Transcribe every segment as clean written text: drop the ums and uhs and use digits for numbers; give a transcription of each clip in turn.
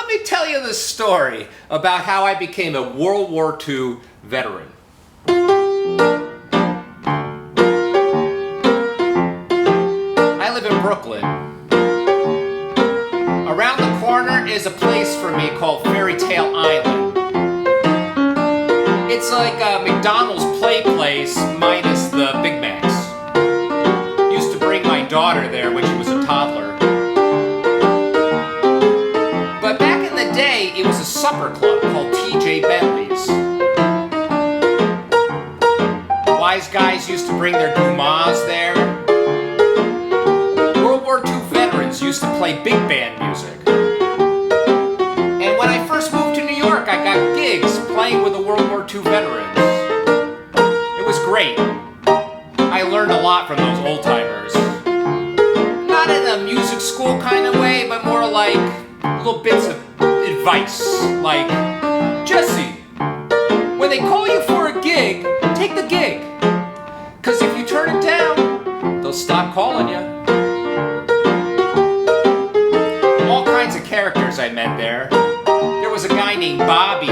me tell you the story about how I became a World War II veteran. I live in Brooklyn. Around the corner is a place for me called Fairy Tale Island. It's like a McDonald's play place minus the Big Macs. Used to bring my daughter there when she was a toddler. But back in the day, it was a supper club called TJ Bentley's. Wise guys used to bring their gumas there. World War II veterans used to play big band music. And when I first moved to New York, I got gigs playing with the World War II veterans. It was great. I learned a lot from those old timers. Not in a music school kind of way, but more like little bits of advice. Like, Jesse, when they call you for a gig, take the gig. Because if you turn it down, they'll stop calling you. All kinds of characters I met there. There was a guy named Bobby.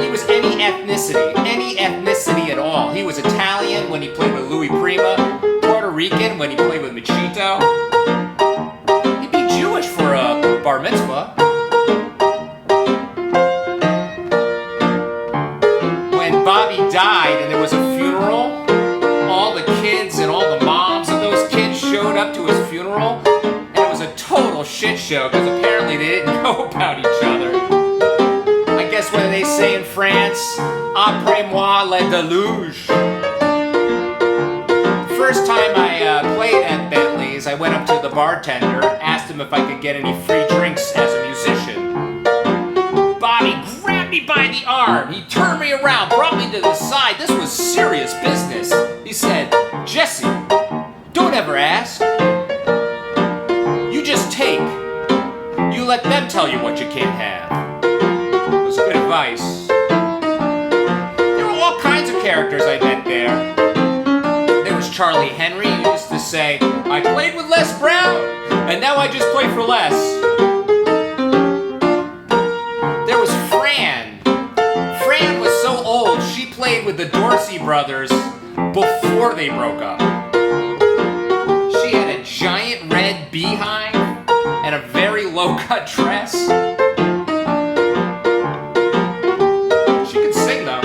He was any ethnicity at all. He was Italian when he played with Louis Prima, Puerto Rican when he played with Machito. He'd be Jewish for a bar mitzvah. When Bobby died and there was a funeral, all the kids and all the moms of those kids showed up to his funeral, and it was a total shit show because apparently they didn't know about each other. I guess what do they say in France? Après-moi le déluge. The first time I played at Bentley's, I went up to the bartender, asked him if I could get any free drinks as a musician. Bobby grabbed me by the arm. He turned me around, brought me to the side. This was serious business. He said, Jesse, don't ever ask. You just take. You let them tell you what you can't have. It was good advice. There were all kinds of characters I met there. There was Charlie Henry, who used to say, I played with Les Brown, and now I just play for Les. There was Fran. Fran was so old, she played with the Dorsey brothers before they broke up. She had a giant red beehive and a very low-cut dress. She could sing, though.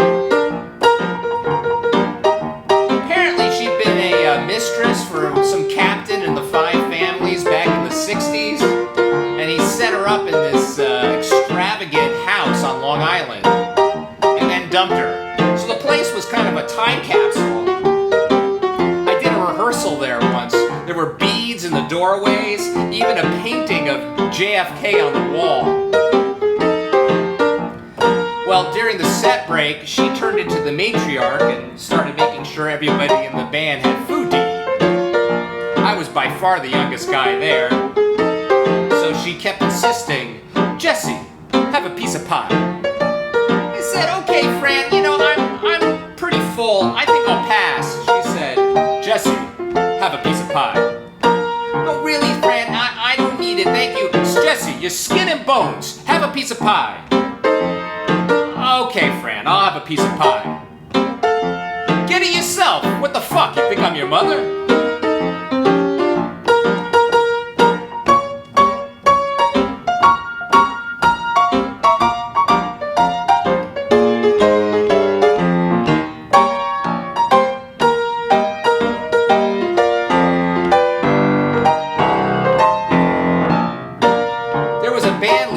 Apparently, she'd been a mistress for some captain in the Five Families back in the 60s, and he set her up in this extravagant house on Long Island, and then dumped her. So the place was kind of a time capsule. I did a rehearsal there once. There were beads in the doorways, even a painting of JFK on the wall. Well, during the set break, she turned into the matriarch and started making sure everybody in the band had food to eat. I was by far the youngest guy there, so she kept insisting, Jesse, have a piece of pie. I said, okay, Fran, you know, I'm pretty full. I think I'll pass. She said, Jesse, have a piece of pie. No, really, Fran, I don't need it, thank you. Jesse, you're skin and bones. Have a piece of pie. Okay, Fran, I'll have a piece of pie. Get it yourself. What the fuck, you think I'm your mother?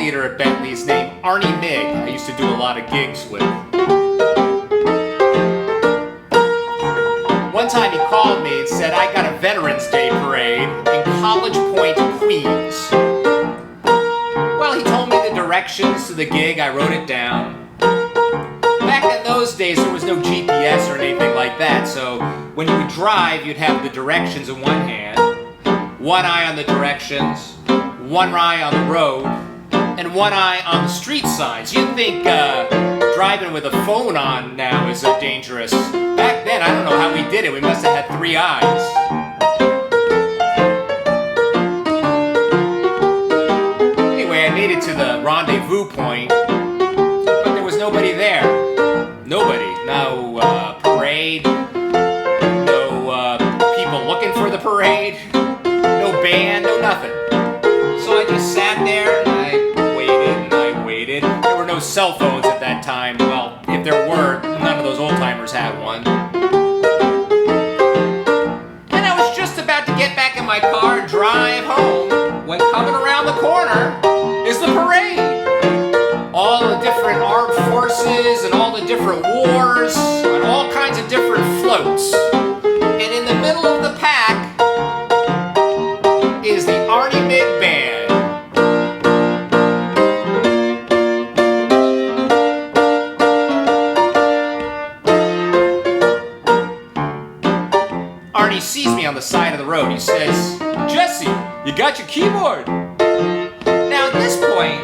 At Bentley's named Arnie Mig. I used to do a lot of gigs with. One time he called me and said, I got a Veterans Day parade in College Point, Queens. Well, he told me the directions to the gig. I wrote it down. Back in those days, there was no GPS or anything like that, so when you would drive, you'd have the directions in one hand, one eye on the directions, one eye on the road, and one eye on the street signs. You'd think driving with a phone on now is dangerous. Back then, I don't know how we did it. We must have had three eyes. Anyway, I made made it to the rendezvous point, but there was nobody there. Nobody. No parade. No people looking for the parade. No band. No nothing. So I just sat there and I waited. There were no cell phones at that time. Well, if there were, none of those old-timers had one. And I was just about to get back in my car and drive home when coming around the corner is the parade. All the different armed forces and all the different wars and all kinds of different floats. And in the middle of the pack is the Arnie Mig Band. Arnie sees me on the side of the road. He says, "Jesse, you got your keyboard?" Now at this point,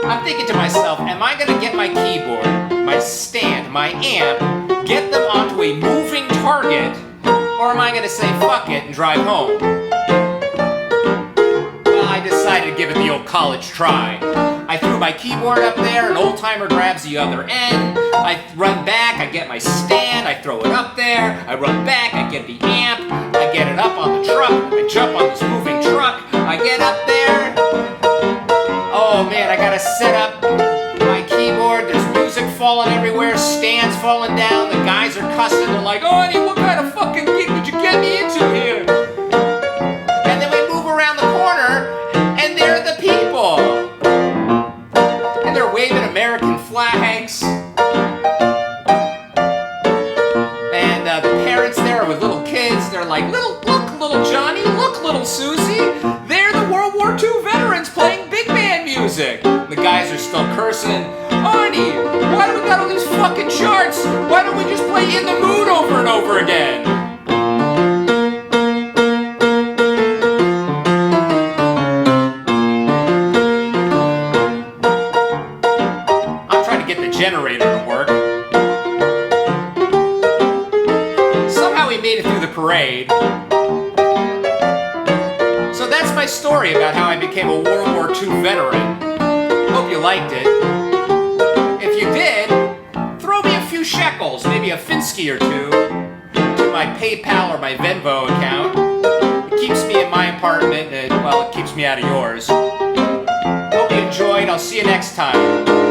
I'm thinking to myself, am I going to get my keyboard, my stand, my amp, get them onto a moving target, or am I going to say fuck it and drive home? Well, I decided to give it the old college try. I threw my keyboard up there, an old timer grabs the other end, I run back, I get my stand, I throw it up there, I run back, I get the amp, I get it up on the truck, I jump on this moving truck, I get up there. Oh man, I gotta set up my keyboard, there's music falling everywhere, stands falling down, the guys are cussing, they're like, "Oh honey, what kind of fucking gig did you get me into here?" And then we move around the corner, and there are the people. And they're waving American flags. And the parents there are with little kids, they're like, look little Johnny, look little Susie, they're the World War II veterans playing big band music. The guys are still cursing, "Arnie, why do we got all these fucking charts? Why don't we just play In the Mood over and over again?" I'm trying to get the generator to work. Somehow we made it through the parade. So that's my story about how I became a World War II veteran. Hope you liked it. If you did, throw me a few shekels, maybe a Finsky or two, to my PayPal or my Venmo account. It keeps me in my apartment and, well, it keeps me out of yours. Hope you enjoyed. I'll see you next time.